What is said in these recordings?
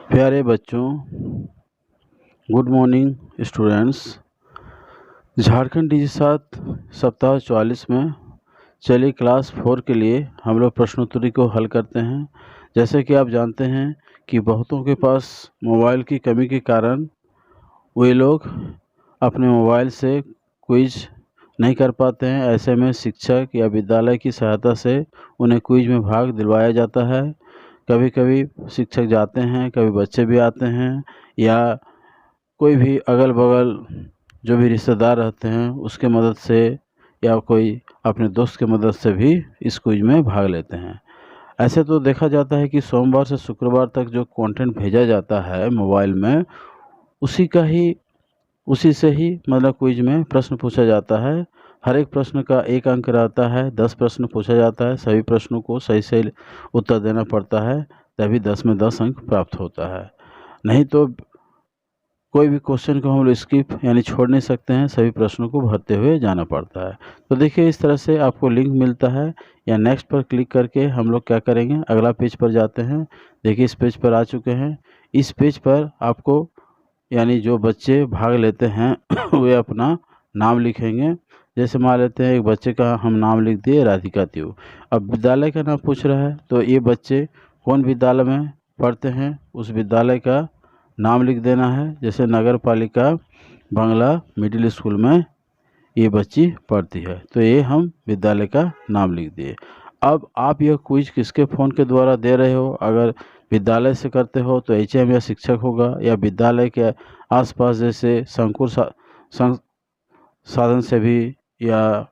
प्यारे बच्चों, good morning students. Jharkhand डिजी 7 सप्ताह 44 में चलिए क्लास 4 के लिए हम लोग प्रश्नोत्तरी को हल करते हैं। जैसे कि आप जानते हैं कि बहुतों के पास मोबाइल की कमी के कारण वे लोग अपने मोबाइल से क्विज नहीं कर पाते हैं। ऐसे में शिक्षक या विद्यालय की सहायता से उन्हें क्विज में भाग दिलवाया जाता है। कभी कभी शिक्षक जाते हैं, कभी बच्चे भी आते हैं, या कोई भी अगल बगल जो भी रिश्तेदार रहते हैं उसके मदद से, या कोई अपने दोस्त के मदद से भी इस क्विज में भाग लेते हैं। ऐसे तो देखा जाता है कि सोमवार से शुक्रवार तक जो कंटेंट भेजा जाता है मोबाइल में, उसी से ही मतलब क्विज में प्रश्न पूछा जाता है। हर एक प्रश्न का 1 अंक रहता है। 10 प्रश्न पूछा जाता है, सभी प्रश्नों को सही सही उत्तर देना पड़ता है, तभी 10 में 10 अंक प्राप्त होता है। नहीं तो कोई भी क्वेश्चन को हम लोग स्किप यानी छोड़ नहीं सकते हैं, सभी प्रश्नों को भरते हुए जाना पड़ता है। तो देखिए, इस तरह से आपको लिंक मिलता है, या नेक्स्ट पर क्लिक करके हम लोग क्या करेंगे, अगला पेज पर जाते हैं। देखिए, इस पेज पर आ चुके हैं। इस पेज पर आपको यानी जो बच्चे भाग लेते हैं वे अपना नाम लिखेंगे। जैसे मान लेते हैं एक बच्चे का हम नाम लिख दिए, राधिका त्यू। अब विद्यालय का नाम पूछ रहा है, तो ये बच्चे कौन विद्यालय में पढ़ते हैं उस विद्यालय का नाम लिख देना है। जैसे नगर पालिका बंगला मिडिल स्कूल में ये बच्ची पढ़ती है, तो ये हम विद्यालय का नाम लिख दिए। अब आप यह क्विज किसके फ़ोन के द्वारा दे रहे हो? अगर विद्यालय से करते हो तो एचएम या शिक्षक होगा, या विद्यालय के आसपास जैसे साधन से भी या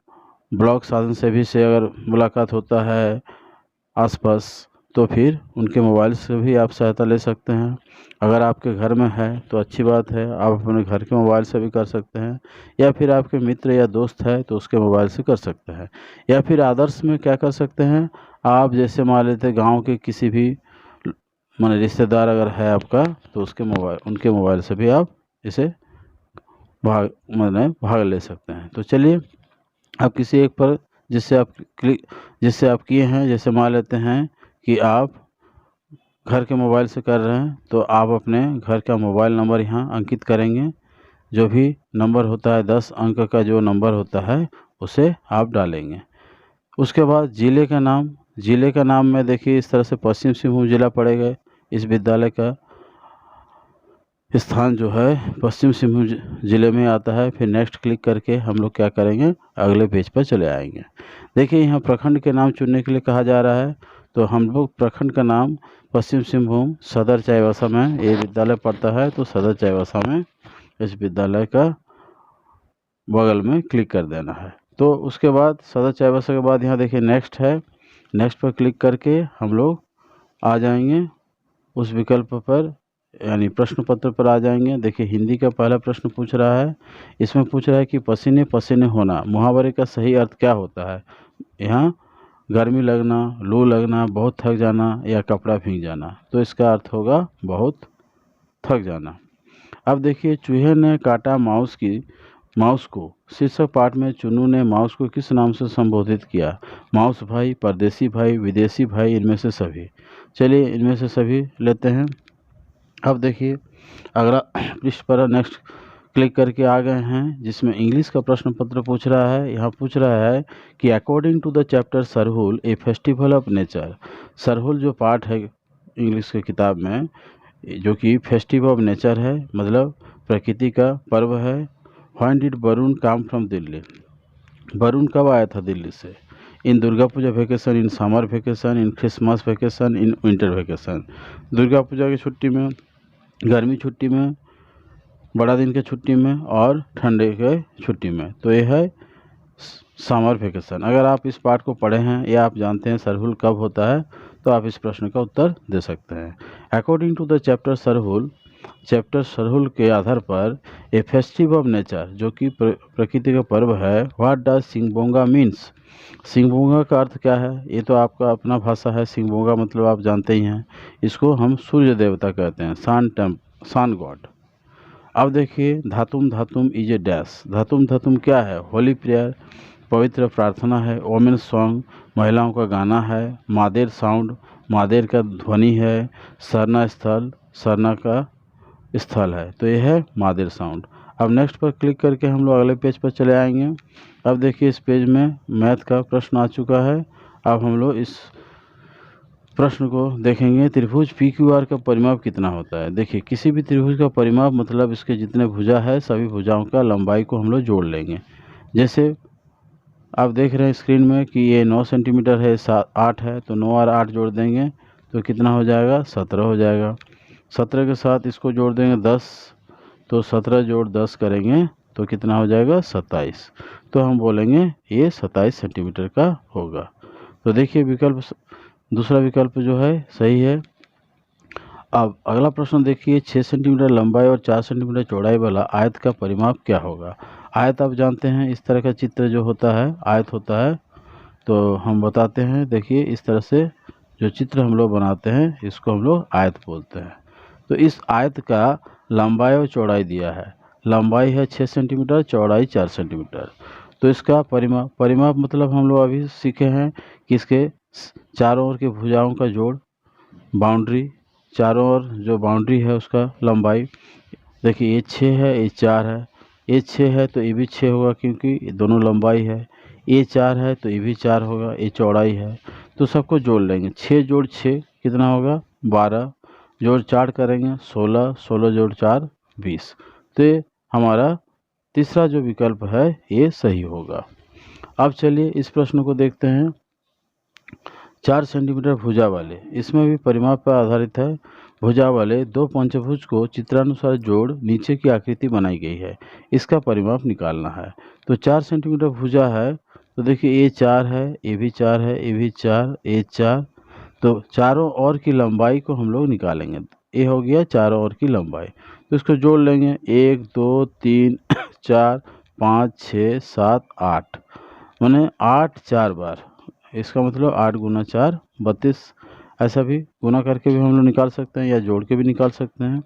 ब्लॉक साधन से भी से अगर मुलाकात होता है आसपास, तो फिर उनके मोबाइल से भी आप सहायता ले सकते हैं। अगर आपके घर में है तो अच्छी बात है, आप अपने घर के मोबाइल से भी कर सकते हैं, या फिर आपके मित्र या दोस्त है तो उसके मोबाइल से कर सकते हैं। या फिर आदर्श में क्या कर सकते हैं, आप जैसे मान लेते गांव के किसी भी माने रिश्तेदार अगर है आपका, तो उनके मोबाइल से भी आप इसे भाग ले सकते हैं। तो चलिए, आप किसी एक पर जिससे आप किए हैं, जैसे मान लेते हैं कि आप घर के मोबाइल से कर रहे हैं, तो आप अपने घर का मोबाइल नंबर यहाँ अंकित करेंगे। जो भी नंबर होता है 10 अंक का जो नंबर होता है उसे आप डालेंगे। उसके बाद ज़िले का नाम में देखिए इस तरह से पश्चिम सिंहभूम जिला पड़ेगा। इस विद्यालय का स्थान जो है पश्चिम सिंहभूम जिले में आता है। फिर नेक्स्ट क्लिक करके हम लोग क्या करेंगे, अगले पेज पर चले आएंगे। देखिए, यहाँ प्रखंड के नाम चुनने के लिए कहा जा रहा है, तो हम लोग प्रखंड का नाम पश्चिम सिंहभूम सदर चाईबासा में ये विद्यालय पड़ता है, तो सदर चाईबासा में इस विद्यालय का बगल में क्लिक कर देना है। तो उसके बाद सदर चाईबासा के बाद यहाँ देखिए नेक्स्ट है, नेक्स्ट पर क्लिक करके हम लोग आ जाएंगे उस विकल्प पर, यानी प्रश्न पत्र पर आ जाएंगे। देखिए, हिंदी का पहला प्रश्न पूछ रहा है। इसमें पूछ रहा है कि पसीने पसीने होना मुहावरे का सही अर्थ क्या होता है? यहाँ गर्मी लगना, लू लगना, बहुत थक जाना, या कपड़ा भीग जाना। तो इसका अर्थ होगा बहुत थक जाना। अब देखिए, चूहे ने काटा माउस को शीर्षक पाठ में चुन्नू ने माउस को किस नाम से संबोधित किया? माउस भाई, परदेसी भाई, विदेशी भाई, इनमें से सभी। चलिए, इनमें से सभी लेते हैं। अब देखिए, अगला पृष्ठ पर नेक्स्ट क्लिक करके आ गए हैं, जिसमें इंग्लिश का प्रश्न पत्र पूछ रहा है। यहाँ पूछ रहा है कि according to the chapter Sarhul a festival of nature. Sarhul जो पार्ट है इंग्लिश की किताब में, जो कि फेस्टिवल ऑफ नेचर है, मतलब प्रकृति का पर्व है। When did Varun come from Delhi? Varun कब आया था दिल्ली से? In Durga Puja vacation, in summer vacation, in Christmas vacation, in winter vacation. Durga Puja की छुट्टी में, गर्मी छुट्टी में, बड़ा दिन के छुट्टी में, और ठंडे के छुट्टी में। तो ये है समर वेकेशन। अगर आप इस पार्ट को पढ़े हैं या आप जानते हैं सरहुल कब होता है, तो आप इस प्रश्न का उत्तर दे सकते हैं। According to the chapter Sarhul के आधार पर ए फेस्टिव ऑफ नेचर, जो कि प्रकृति का पर्व है, what does Singbonga means? Singbonga का अर्थ क्या है? ये तो आपका अपना भाषा है। सिंगबोंगा मतलब आप जानते ही हैं, इसको हम सूर्य देवता कहते हैं, सन गॉड। अब देखिए, धातुम इज ए डैश। धातुम क्या है? होली प्रेयर, पवित्र प्रार्थना है। वोमेन सॉन्ग, महिलाओं का गाना है। मादेर साउंड, मादेर का ध्वनि है, सरना स्थल, सरना का स्थल है, तो यह है मादेर साउंड। अब नेक्स्ट पर क्लिक करके हम लोग अगले पेज पर चले आएंगे। अब देखिए इस पेज में मैथ का प्रश्न आ चुका है। अब हम लोग इस प्रश्न को देखेंगे। त्रिभुज पी क्यू आर का परिमाप कितना होता है। देखिए किसी भी त्रिभुज का परिमाप मतलब इसके जितने भुजा है सभी भुजाओं का लंबाई को हम लोग जोड़ लेंगे। जैसे आप देख रहे हैं स्क्रीन में कि ये 9 सेंटीमीटर है, 8 है, तो 9 और 8 जोड़ देंगे तो कितना हो जाएगा, 17 हो जाएगा। 17 के साथ इसको जोड़ देंगे 10, तो 17 जोड़ 10 करेंगे तो कितना हो जाएगा, 27। तो हम बोलेंगे ये 27 सेंटीमीटर का होगा। तो देखिए विकल्प, दूसरा विकल्प जो है सही है। अब अगला प्रश्न देखिए, 6 सेंटीमीटर लंबाई और 4 सेंटीमीटर चौड़ाई वाला आयत का परिमाप क्या होगा। आयत आप जानते हैं इस तरह का चित्र जो होता है आयत होता है, तो हम बताते हैं। देखिए इस तरह से जो चित्र हम लोग बनाते हैं इसको हम लोग आयत बोलते हैं। तो इस आयत का लंबाई और चौड़ाई दिया है। लंबाई है 6 सेंटीमीटर, चौड़ाई 4 सेंटीमीटर। तो इसका परिमाप मतलब हम लोग अभी सीखे हैं कि इसके चारों ओर के भुजाओं का जोड़, बाउंड्री, चारों ओर जो बाउंड्री है उसका लंबाई। देखिए ये 6 है, ये 4 है, ये 6 है तो ये भी 6 होगा क्योंकि ये दोनों लंबाई है। ये 4 है तो ये भी 4 होगा, ये चौड़ाई है। तो सबको जोड़ लेंगे। 6 जोड़ 6 कितना होगा, 12, जोड़ 4 करेंगे 16, 16 जोड़ 4 20। तो ये हमारा तीसरा जो विकल्प है ये सही होगा। अब चलिए इस प्रश्न को देखते हैं। 4 सेंटीमीटर भुजा वाले, इसमें भी परिमाप पर आधारित है। भुजा वाले दो पंचभुज को चित्रानुसार जोड़ नीचे की आकृति बनाई गई है, इसका परिमाप निकालना है। तो 4 सेंटीमीटर भुजा है, तो देखिए ये 4 है, ये भी 4 है, ये भी 4, ये 4, तो चारों ओर की लंबाई को हम लोग निकालेंगे। ये हो गया चारों ओर की लंबाई, तो इसको जोड़ लेंगे। 1 2 3 4 5 6 7 8, मैंने 8 4 बार, इसका मतलब 8 गुना 4 32। ऐसा भी गुना करके भी हम लोग निकाल सकते हैं या जोड़ के भी निकाल सकते हैं।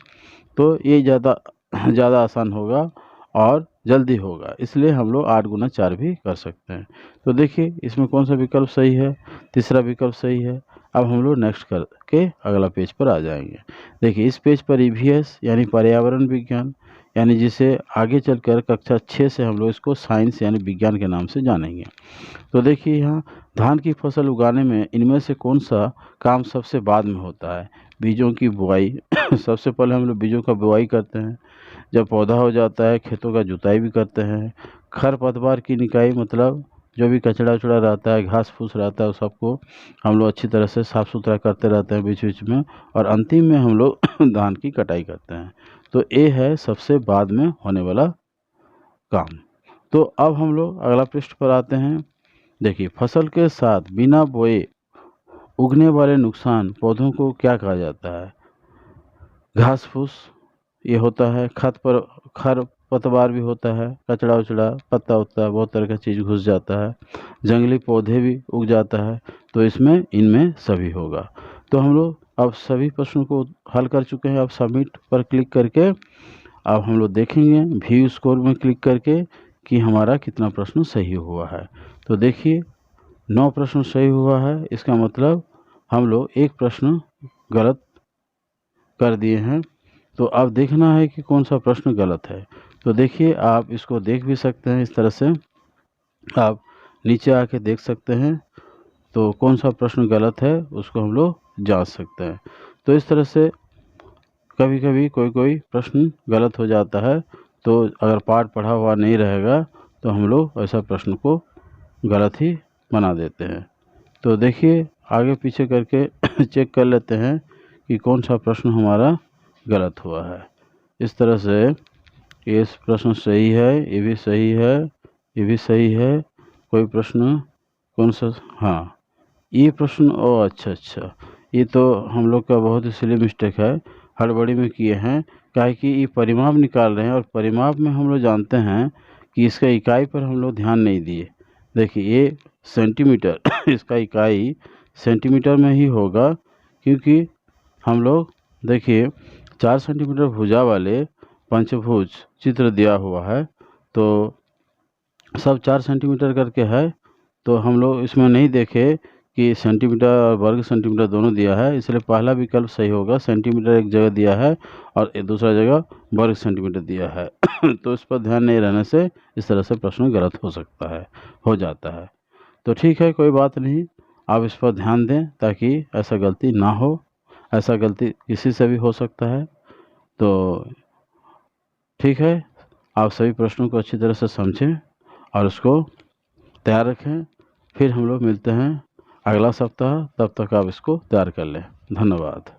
तो ये ज़्यादा आसान होगा और जल्दी होगा, इसलिए हम लोग 8 गुना 4 भी कर सकते हैं। तो देखिए इसमें कौन सा विकल्प सही है, तीसरा विकल्प सही है। अब हम लोग नेक्स्ट करके अगला पेज पर आ जाएंगे। देखिए इस पेज पर ईवीएस यानी पर्यावरण विज्ञान, यानी जिसे आगे चलकर कक्षा 6 से हम लोग इसको साइंस यानी विज्ञान के नाम से जानेंगे। तो देखिए यहाँ धान की फसल उगाने में इनमें से कौन सा काम सबसे बाद में होता है। बीजों की बुआई सबसे पहले हम लोग बीजों का बुआई करते हैं। जब पौधा हो जाता है खेतों का जुताई भी करते हैं। खरपतवार की निकाई मतलब जो भी कचड़ा उचड़ा रहता है, घास फूस रहता है, उस सबको हम लोग अच्छी तरह से साफ़ सुथरा करते रहते हैं बीच बीच में, और अंतिम में हम लोग धान की कटाई करते हैं। तो ये है सबसे बाद में होने वाला काम। तो अब हम लोग अगला पृष्ठ पर आते हैं। देखिए फसल के साथ बिना बोए उगने वाले नुकसान पौधों को क्या कहा जाता है। घास फूस ये होता है, खरपतवार भी होता है, कचड़ा उचड़ा पत्ता उत्ता बहुत तरह का चीज़ घुस जाता है, जंगली पौधे भी उग जाता है। तो इसमें इनमें सभी होगा। तो हम लोग अब सभी प्रश्नों को हल कर चुके हैं। अब सबमिट पर क्लिक करके अब हम लोग देखेंगे व्यू स्कोर में क्लिक करके कि हमारा कितना प्रश्न सही हुआ है। तो देखिए 9 प्रश्न सही हुआ है, इसका मतलब हम लोग एक प्रश्न गलत कर दिए हैं। तो अब देखना है कि कौन सा प्रश्न गलत है। तो देखिए आप इसको देख भी सकते हैं, इस तरह से आप नीचे आके देख सकते हैं। तो कौन सा प्रश्न गलत है उसको हम लोग जांच सकते हैं। तो इस तरह से कभी कभी कोई प्रश्न गलत हो जाता है, तो अगर पाठ पढ़ा हुआ नहीं रहेगा तो हम लोग ऐसा प्रश्न को गलत ही बना देते हैं। तो देखिए आगे पीछे करके चेक कर लेते हैं कि कौन सा प्रश्न हमारा गलत हुआ है। इस तरह से ये प्रश्न सही है, ये भी सही है, ये भी सही है। कोई प्रश्न कौन सा, हाँ ये प्रश्न, ओ अच्छा, ये तो हम लोग का बहुत ही सिली मिस्टेक है, हड़बड़ी में किए हैं। क्या है कि ये परिमाप निकाल रहे हैं और परिमाप में हम लोग जानते हैं कि इसका इकाई पर हम लोग ध्यान नहीं दिए। देखिए ये सेंटीमीटर इसका इकाई सेंटीमीटर में ही होगा, क्योंकि हम लोग देखिए 4 सेंटीमीटर भुजा वाले पंचभुज चित्र दिया हुआ है, तो सब 4 सेंटीमीटर करके है। तो हम लोग इसमें नहीं देखे कि सेंटीमीटर और वर्ग सेंटीमीटर दोनों दिया है, इसलिए पहला विकल्प सही होगा। सेंटीमीटर एक जगह दिया है और दूसरा जगह वर्ग सेंटीमीटर दिया है तो इस पर ध्यान नहीं रहने से इस तरह से प्रश्न गलत हो सकता है, हो जाता है। तो ठीक है, कोई बात नहीं, आप इस पर ध्यान दें ताकि ऐसा गलती ना हो। ऐसा गलती किसी से भी हो सकता है। तो ठीक है, आप सभी प्रश्नों को अच्छी तरह से समझें और उसको तैयार रखें। फिर हम लोग मिलते हैं अगला सप्ताह, तब तक आप इसको तैयार कर लें। धन्यवाद।